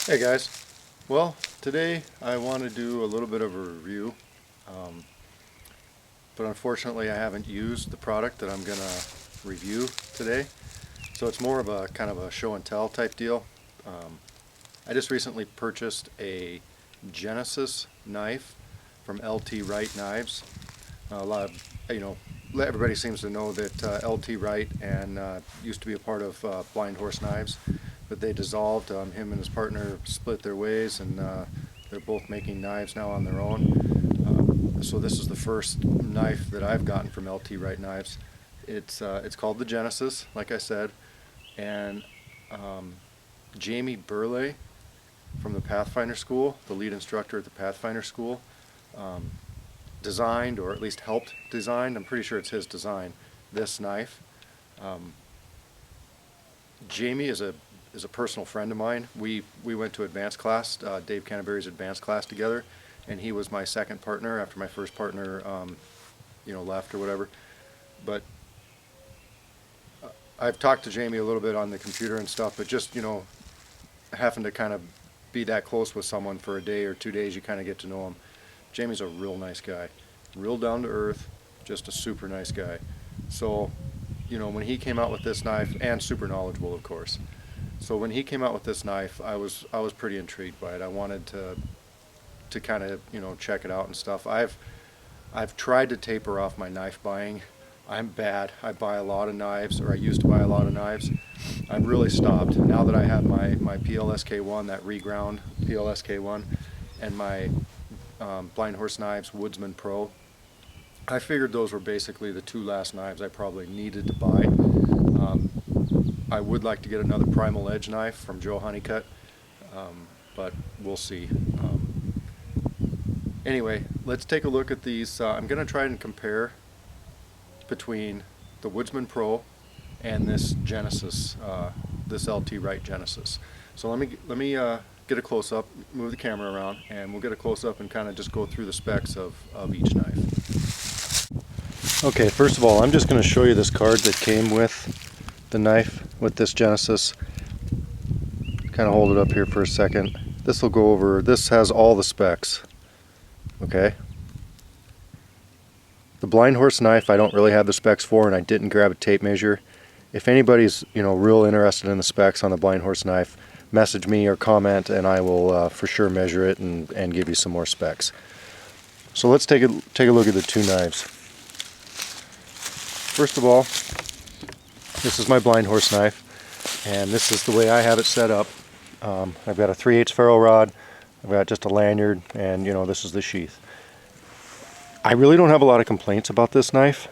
Hey guys, well today I want to do a little bit of a review, but unfortunately I haven't used the product that I'm going to review today, so it's more of a kind of a show and tell type deal. I just recently purchased a Genesis knife from LT Wright Knives. A lot of, everybody seems to know that LT Wright and used to be a part of Blind Horse Knives, but they dissolved. Him and his partner split their ways, and they're both making knives now on their own. So this is the first knife that I've gotten from LT Wright Knives. It's called the Genesis, like I said, and Jamie Burley from the Pathfinder School, the lead instructor at the Pathfinder School, designed, or at least helped design, I'm pretty sure it's his design, this knife. Jamie is a personal friend of mine. We went to advanced class, Dave Canterbury's advanced class together, and he was my second partner after my first partner left or whatever. But I've talked to Jamie a little bit on the computer and stuff, but just having to kind of be that close with someone for a day or 2 days, you kind of get to know him. Jamie's a real nice guy, real down to earth, just a super nice guy. So, when he came out with this knife, and super knowledgeable, of course. So when he came out with this knife, I was pretty intrigued by it. I wanted to kind of check it out and stuff. I've tried to taper off my knife buying. I'm bad. I buy a lot of knives, or I used to buy a lot of knives. I've really stopped. Now that I have my PLSK1, that reground PLSK1, and my Blind Horse Knives Woodsman Pro, I figured those were basically the two last knives I probably needed to buy. I would like to get another Primal Edge knife from Joe Honeycutt, but we'll see. Anyway, let's take a look at these. I'm going to try and compare between the Woodsman Pro and this Genesis, this LT Wright Genesis. So let me get a close-up, move the camera around, and we'll get a close-up and kind of just go through the specs of each knife. Okay, first of all, I'm just going to show you this card that came with the knife, with this Genesis. Kind of hold it up here for a second. This will go over, this has all the specs. Okay. The Blind Horse knife I don't really have the specs for, and I didn't grab a tape measure. If anybody's real interested in the specs on the Blind Horse knife, message me or comment, and I will for sure measure it and give you some more specs. So let's take a look at the two knives. First of all, this is my Blind Horse knife, and this is the way I have it set up. I've got a 3/8 ferro rod, I've got just a lanyard, and this is the sheath. I really don't have a lot of complaints about this knife.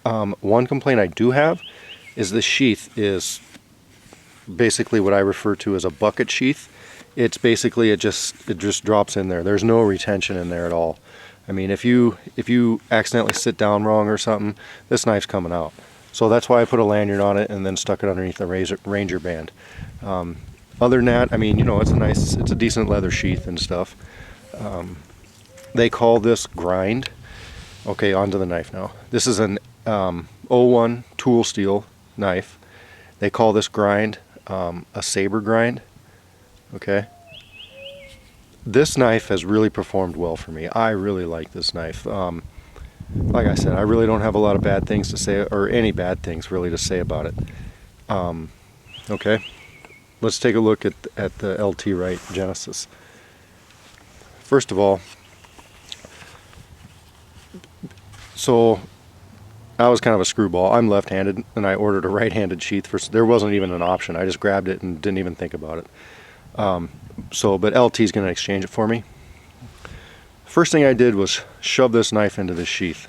One complaint I do have is the sheath is basically what I refer to as a bucket sheath. It's basically, it just drops in there. There's no retention in there at all. I mean, if you accidentally sit down wrong or something, this knife's coming out. So that's why I put a lanyard on it and then stuck it underneath the Ranger band. Other than that, I mean, it's a decent leather sheath and stuff. They call this grind. Okay, onto the knife now. This is an 01 tool steel knife. They call this grind a saber grind. Okay. This knife has really performed well for me. I really like this knife. Like I said, I really don't have a lot of bad things to say, or any bad things really to say about it. Okay, let's take a look at the LT Wright Genesis. First of all, so I was kind of a screwball. I'm left-handed, and I ordered a right-handed sheath. There wasn't even an option. I just grabbed it and didn't even think about it. But LT's going to exchange it for me. First thing I did was shove this knife into the sheath.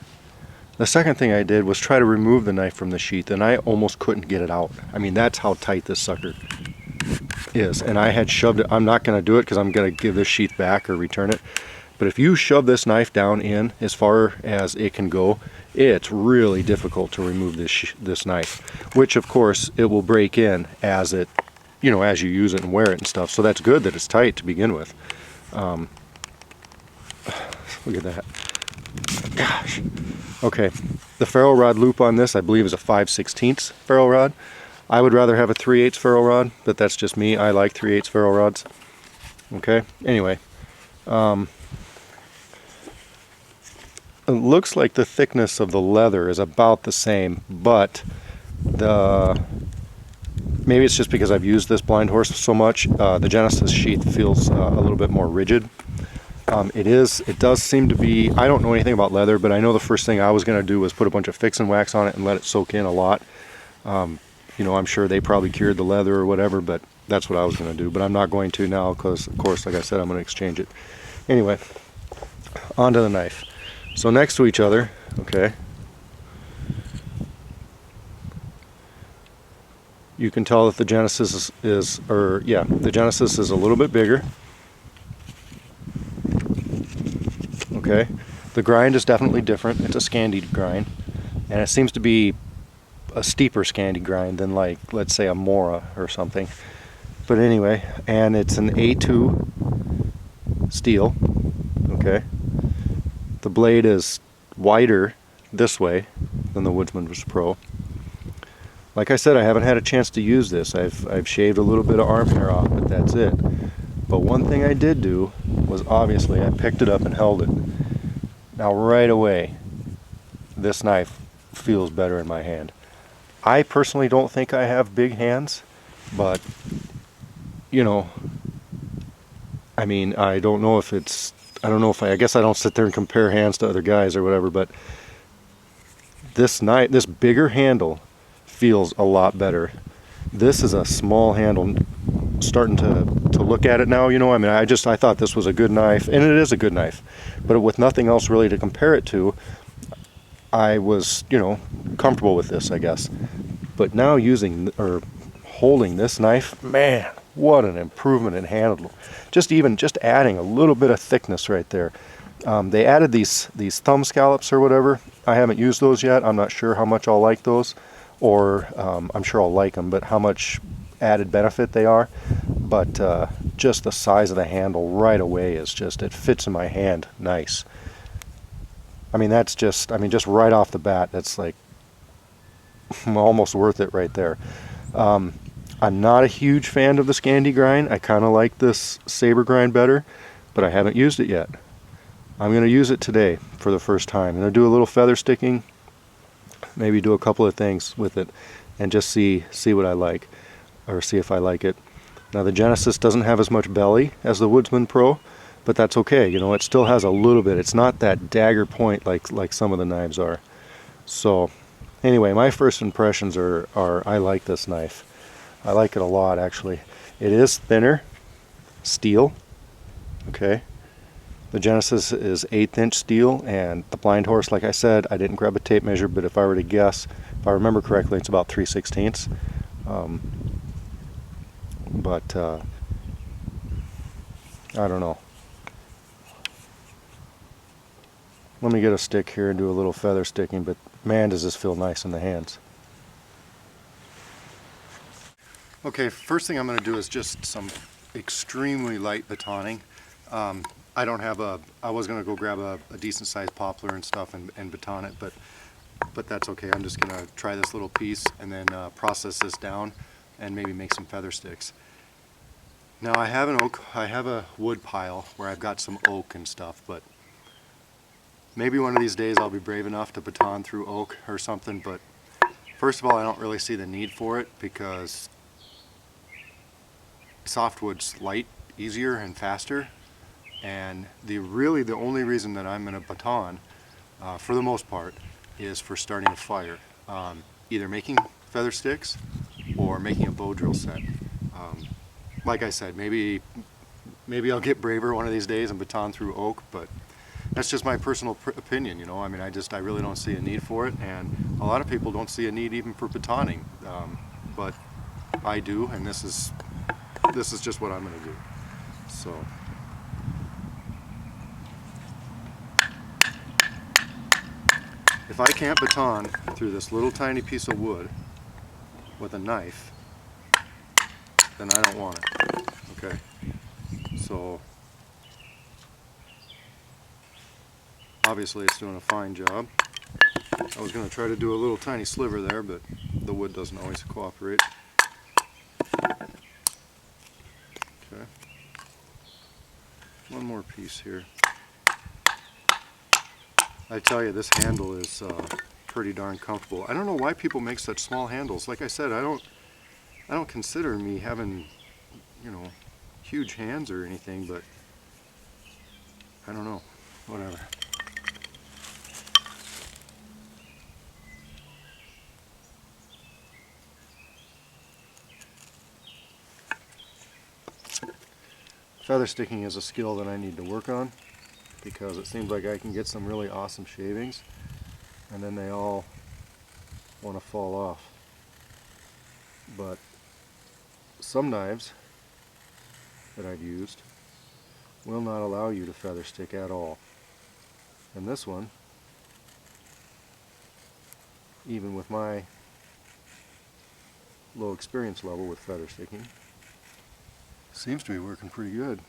The second thing I did was try to remove the knife from the sheath, and I almost couldn't get it out. I mean, that's how tight this sucker is. And I had shoved it. I'm not going to do it because I'm going to give this sheath back or return it. But if you shove this knife down in as far as it can go, it's really difficult to remove this knife. Which, of course, it will break in as it, as you use it and wear it and stuff. So that's good that it's tight to begin with. Look at that. Gosh. Okay, the Ferro Rod Loop on this, I believe, is a 5/16 ferro rod. I would rather have a 3/8 ferro rod, but that's just me. I like 3/8 ferro rods. Okay, anyway, it looks like the thickness of the leather is about the same, but maybe it's just because I've used this blind horse so much. The Genesis sheath feels a little bit more rigid. It does seem to be, I don't know anything about leather, but I know the first thing I was going to do was put a bunch of fix and wax on it and let it soak in a lot. You know, I'm sure they probably cured the leather or whatever, but that's what I was going to do. But I'm not going to now because, of course, like I said, I'm going to exchange it. Anyway, onto the knife. So next to each other, okay, you can tell that the Genesis the Genesis is a little bit bigger. Okay, the grind is definitely different. It's a Scandi grind, and it seems to be a steeper Scandi grind than, like, let's say a Mora or something. But anyway, and it's an A2 steel. Okay, the blade is wider this way than the Woodsman's Pro. Like I said, I haven't had a chance to use this. I've shaved a little bit of arm hair off, but that's it. But one thing I did do was, obviously, I picked it up and held it. Now right away, this knife feels better in my hand. I personally don't think I have big hands, but, you know, I mean, I don't know if I guess I don't sit there and compare hands to other guys or whatever, but this knife, this bigger handle feels a lot better. This is a small handle. Starting to look at it now, you know, I mean, I thought this was a good knife, and it is a good knife, but with nothing else really to compare it to, I was, you know, comfortable with this, I guess. But now holding this knife, man, what an improvement in handle. Just adding a little bit of thickness right there. They added these thumb scallops or whatever. I haven't used those yet. I'm not sure how much I'll like those, or I'm sure I'll like them, but how much added benefit they are. But just the size of the handle right away is just, it fits in my hand nice. I mean, just right off the bat, that's like almost worth it right there. I'm not a huge fan of the Scandi grind. I kind of like this saber grind better, but I haven't used it yet. I'm going to use it today for the first time. I'm going to do a little feather sticking, maybe do a couple of things with it, and just see what I like, or see if I like it. Now, the Genesis doesn't have as much belly as the Woodsman Pro, but that's okay. You know, it still has a little bit. It's not that dagger point like some of the knives are. So anyway, my first impressions are I like this knife. I like it a lot, actually. It is thinner steel. Okay, the Genesis is 1/8 inch steel, and the blind horse, like I said, I didn't grab a tape measure, but if I were to guess, if I remember correctly, it's about 3/16. But I don't know. Let me get a stick here and do a little feather sticking, but man, does this feel nice in the hands. Okay, first thing I'm going to do is just some extremely light batoning. I was going to go grab a decent sized poplar and stuff and baton it, but that's okay. I'm just going to try this little piece and then process this down and maybe make some feather sticks. Now I have a wood pile where I've got some oak and stuff, but maybe one of these days I'll be brave enough to baton through oak or something. But first of all, I don't really see the need for it because softwood's light, easier, and faster. And the only reason that I'm going to baton, for the most part, is for starting a fire. Either making feather sticks or making a bow drill set. Like I said, maybe I'll get braver one of these days and baton through oak, but that's just my personal opinion, you know. I mean, I really don't see a need for it, and a lot of people don't see a need even for batoning, but I do, and this is just what I'm going to do. So. If I can't baton through this little tiny piece of wood with a knife, then I don't want it. Okay? So, obviously it's doing a fine job. I was going to try to do a little tiny sliver there, but the wood doesn't always cooperate. Okay. one more piece here. I tell you, this handle is pretty darn comfortable. I don't know why people make such small handles. Like I said, I don't consider me having, you know, huge hands or anything, but I don't know, whatever. Feather sticking is a skill that I need to work on, because it seems like I can get some really awesome shavings and then they all want to fall off. But some knives that I've used will not allow you to feather stick at all. And this one, even with my low experience level with feather sticking, seems to be working pretty good.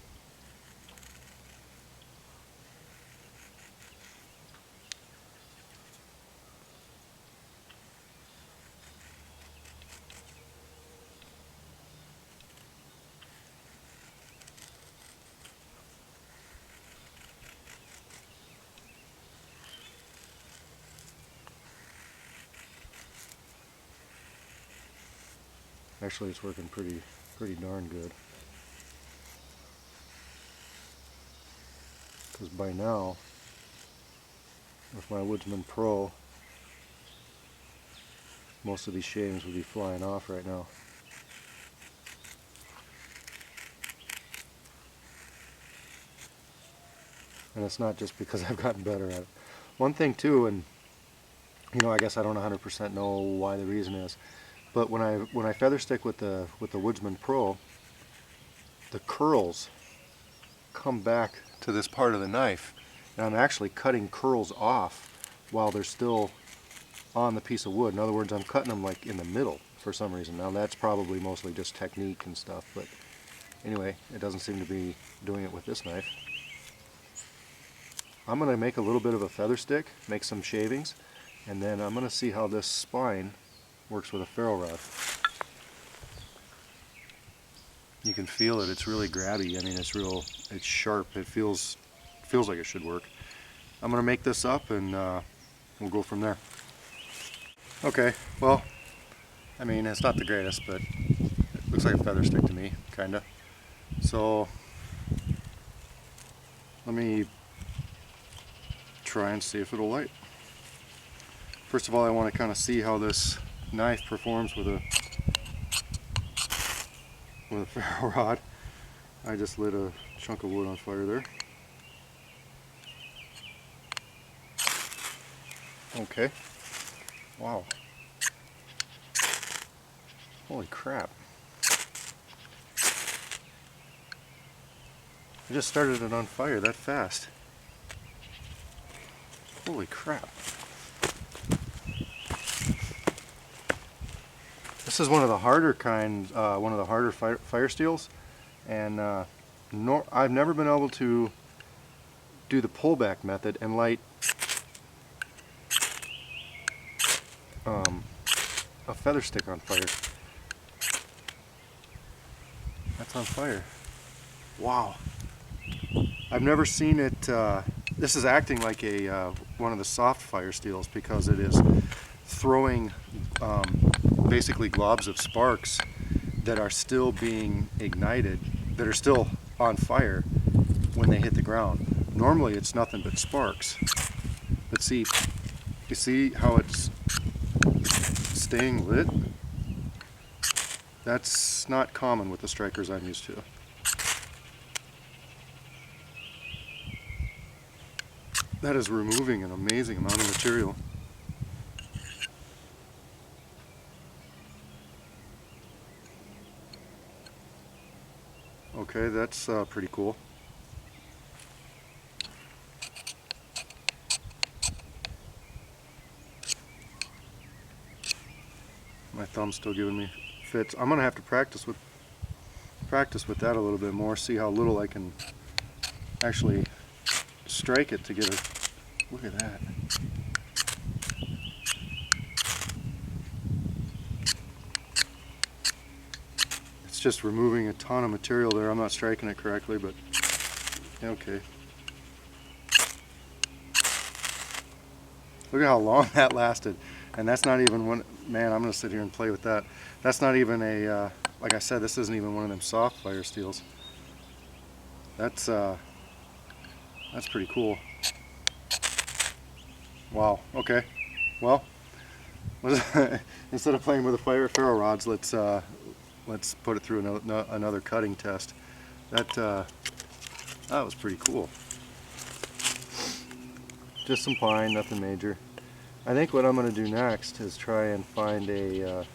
Actually, it's working pretty darn good. Because by now, with my Woodsman Pro, most of these shavings would be flying off right now. And it's not just because I've gotten better at it. One thing too, and you know, I guess I don't 100% know why the reason is, but when I feather stick with the Woodsman Pro, the curls come back to this part of the knife, and I'm actually cutting curls off while they're still on the piece of wood. In other words, I'm cutting them like in the middle for some reason. Now that's probably mostly just technique and stuff, but anyway, it doesn't seem to be doing it with this knife. I'm going to make a little bit of a feather stick, make some shavings, and then I'm going to see how this spine works with a ferro rod. You can feel it, it's really grabby. I mean, it's sharp, it feels like it should work. I'm going to make this up and we'll go from there. Okay, well, I mean, it's not the greatest, but it looks like a feather stick to me, kinda. So, let me try and see if it'll light. First of all, I want to kind of see how this knife performs with a ferro rod. I just lit a chunk of wood on fire there. Okay. Wow. Holy crap. I just started it on fire that fast. Holy crap. This is one of the harder kinds, one of the harder fire steels, and I've never been able to do the pullback method and light a feather stick on fire. That's on fire. Wow. I've never seen it. This is acting like a one of the soft fire steels because it is throwing basically globs of sparks that are still being ignited, that are still on fire when they hit the ground. Normally it's nothing but sparks. But see, you see how it's staying lit? That's not common with the strikers I'm used to. That is removing an amazing amount of material. Okay, that's pretty cool. My thumb's still giving me fits. I'm gonna have to practice with that a little bit more, see how little I can actually strike it to get a look at that. It's just removing a ton of material there. I'm not striking it correctly, but Okay. Look at how long that lasted. And that's not even one, man, I'm gonna sit here and play with that. That's not even a, like I said, this isn't even one of them soft fire steels. That's pretty cool. Wow, okay. Well, instead of playing with the ferro rods, let's put it through another cutting test. That was pretty cool. Just some pine, nothing major. I think what I'm going to do next is try and find a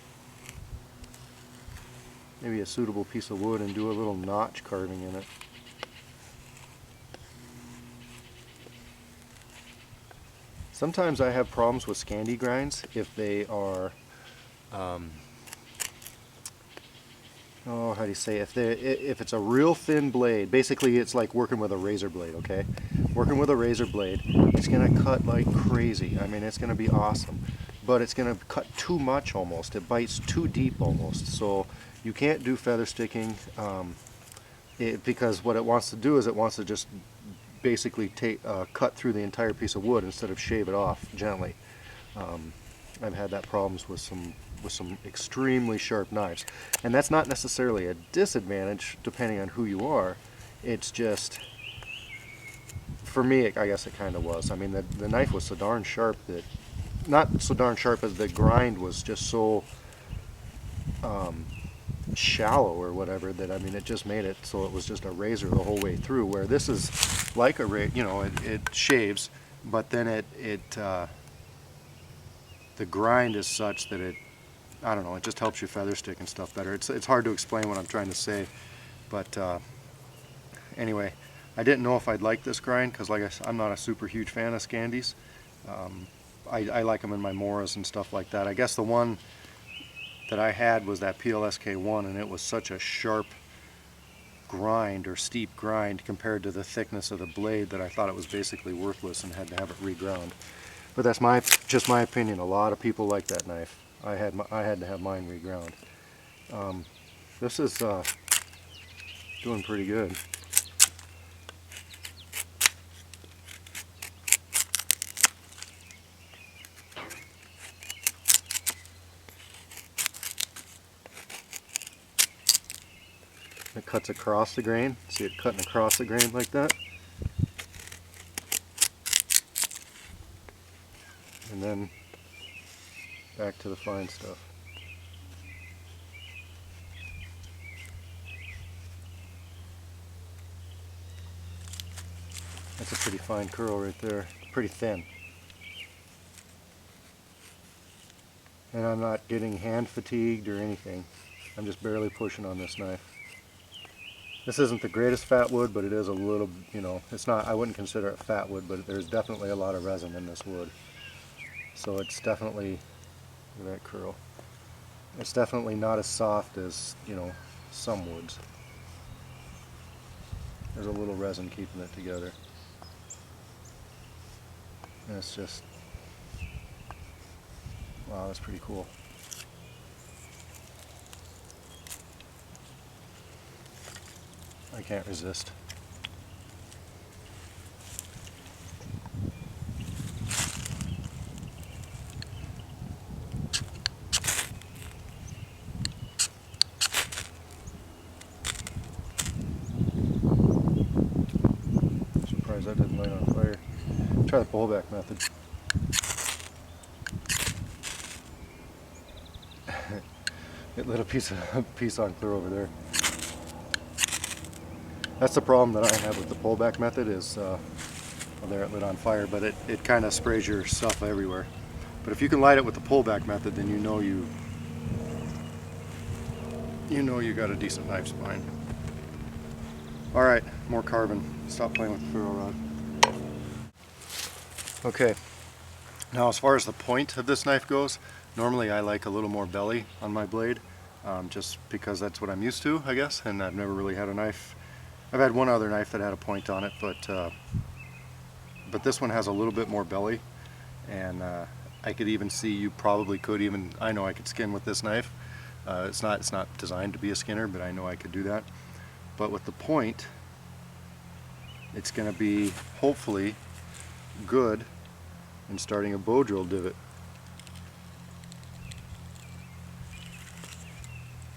maybe a suitable piece of wood and do a little notch carving in it. Sometimes I have problems with Scandi grinds if they are, oh, how do you say, if it's a real thin blade. Basically, it's like working with a razor blade. Okay, working with a razor blade, it's gonna cut like crazy. I mean, it's gonna be awesome, but it's gonna cut too much almost. It bites too deep almost. So you can't do feather sticking because what it wants to do is it wants to just basically cut through the entire piece of wood instead of shave it off gently. I've had that problems with some extremely sharp knives, and that's not necessarily a disadvantage depending on who you are. It's just, for me, I guess it kind of was. I mean, the knife was so darn sharp that, not so darn sharp as the grind was just so shallow or whatever, that I mean, it just made it so it was just a razor the whole way through, where this is like a you know, it shaves, but then the grind is such that I don't know, it just helps you feather stick and stuff better. It's hard to explain what I'm trying to say, but anyway, I didn't know if I'd like this grind because, like I said, I'm not a super huge fan of Scandis. I like them in my Moras and stuff like that. I guess the one that I had was that PLSK1, and it was such a sharp grind or steep grind compared to the thickness of the blade that I thought it was basically worthless and had to have it reground. But that's just my opinion. A lot of people like that knife. I had to have mine reground. This is doing pretty good. It cuts across the grain. See it cutting across the grain like that? And then back to the fine stuff. That's a pretty fine curl right there. Pretty thin. And I'm not getting hand fatigued or anything. I'm just barely pushing on this knife. This isn't the greatest fat wood, but it is a little, you know, it's not, I wouldn't consider it fat wood, but there's definitely a lot of resin in this wood. So it's definitely, look at that curl. It's definitely not as soft as, you know, some woods. There's a little resin keeping it together. And it's just, wow, that's pretty cool. I can't resist. I'm surprised that didn't light on fire. Try the pullback method. It lit a piece on clear over there. That's the problem that I have with the pullback method is, well, there it lit on fire, but it kind of sprays your stuff everywhere. But if you can light it with the pullback method, then you know you got a decent knife spine. All right, more carving. Stop playing with the ferro rod. Okay, now as far as the point of this knife goes, normally I like a little more belly on my blade, just because that's what I'm used to, I guess, and I've never really had a knife. I've had one other knife that had a point on it, but this one has a little bit more belly, and I could even see you probably could even, I know I could skin with this knife. It's not designed to be a skinner, but I know I could do that. But with the point, it's going to be hopefully good in starting a bow drill divot.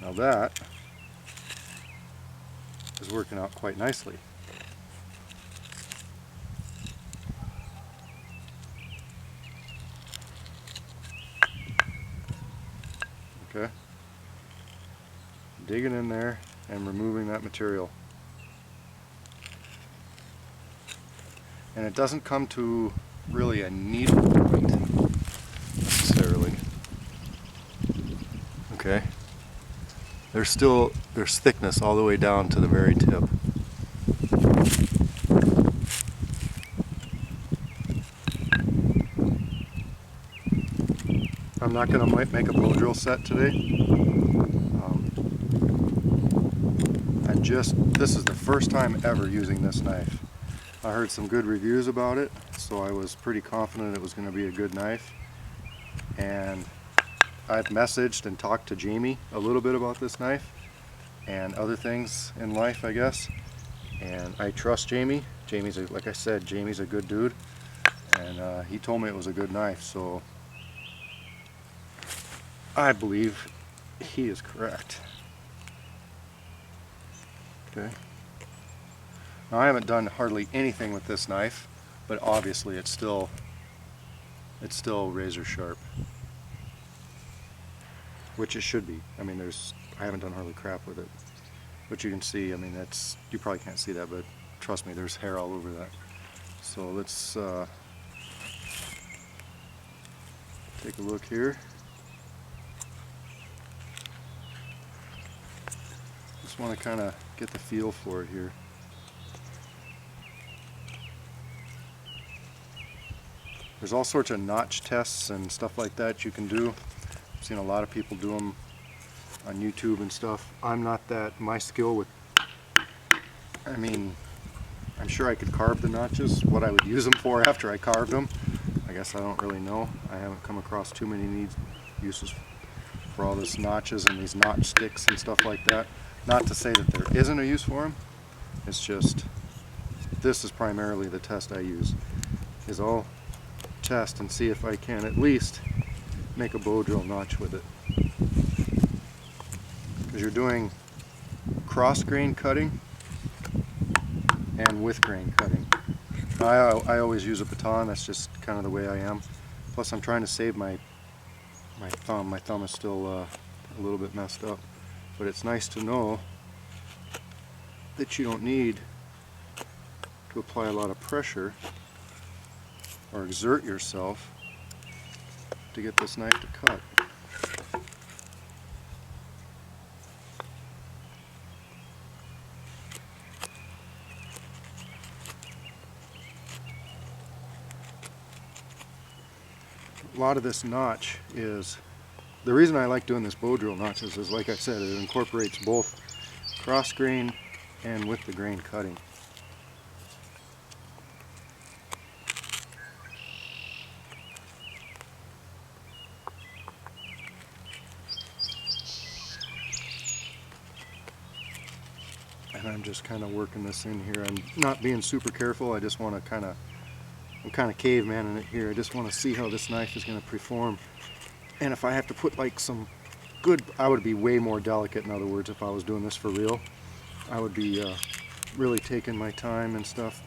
Now that is working out quite nicely. Okay, digging in there and removing that material. And it doesn't come to really a needle point necessarily. Okay, there's thickness all the way down to the very tip. I'm not going to make a bow drill set today. This is the first time ever using this knife. I heard some good reviews about it, so I was pretty confident it was going to be a good knife. And I've messaged and talked to Jamie a little bit about this knife and other things in life, I guess. And I trust Jamie. Like I said, Jamie's a good dude, and he told me it was a good knife, so I believe he is correct. Okay. Now I haven't done hardly anything with this knife, but obviously it's still razor sharp, which it should be. I mean, I haven't done hardly crap with it, but you can see. I mean, you probably can't see that, but trust me, there's hair all over that. So let's take a look here. Just want to kind of get the feel for it here. There's all sorts of notch tests and stuff like that you can do. I've seen a lot of people do them on YouTube and stuff. I'm not that, my skill with, I mean, I'm sure I could carve the notches. What I would use them for after I carved them, I guess I don't really know. I haven't come across too many uses for all these notches and these notch sticks and stuff like that. Not to say that there isn't a use for them, it's just, this is primarily the test I use, is I'll test and see if I can at least make a bow drill notch with it. Because you're doing cross grain cutting and with grain cutting. I always use a baton, that's just kind of the way I am. Plus I'm trying to save my thumb. My thumb is still a little bit messed up. But it's nice to know that you don't need to apply a lot of pressure or exert yourself to get this knife to cut. A lot of this notch is, the reason I like doing this bow drill notches is, like I said, it incorporates both cross grain and with the grain cutting. And I'm just kind of working this in here. I'm not being super careful. I just want to I'm kind of cavemanning it here. I just want to see how this knife is going to perform. And if I have to put like some good, I would be way more delicate, in other words, if I was doing this for real. I would be really taking my time and stuff.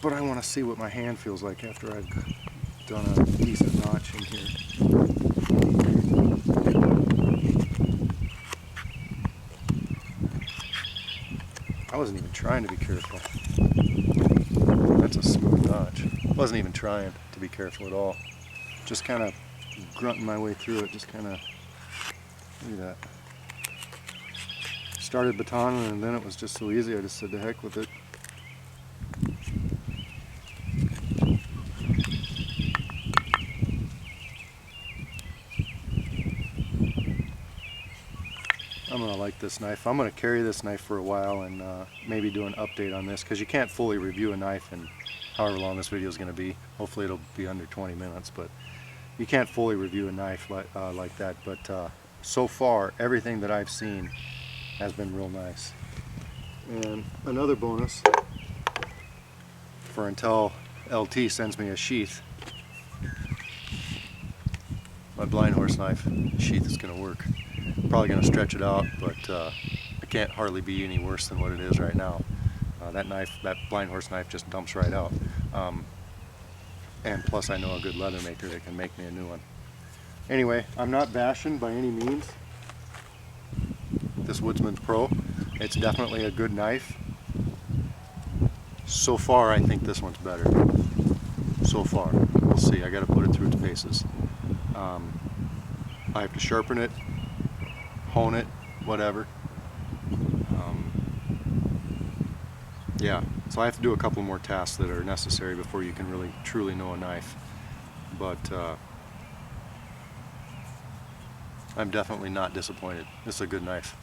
But I want to see what my hand feels like after I've done a decent notch in here. I wasn't even trying to be careful. That's a smooth notch. I wasn't even trying to be careful at all. Just kind of grunting my way through it, just kind of, look at that. Started batoning and then it was just so easy, I just said the heck with it. I'm going to like this knife. I'm going to carry this knife for a while and maybe do an update on this, because you can't fully review a knife in however long this video is going to be. Hopefully it'll be under 20 minutes, but you can't fully review a knife like that. But so far, everything that I've seen has been real nice. And another bonus for until LT sends me a sheath. My blind horse knife sheath is going to work. Probably going to stretch it out, but it can't hardly be any worse than what it is right now. That blind horse knife just dumps right out. And plus I know a good leather maker that can make me a new one. Anyway, I'm not bashing by any means this Woodsman's Pro. It's definitely a good knife. So far I think this one's better. So far. We'll see. I got to put it through its paces. I have to sharpen it, hone it, whatever. Yeah, so I have to do a couple more tasks that are necessary before you can really truly know a knife. But I'm definitely not disappointed. It's a good knife.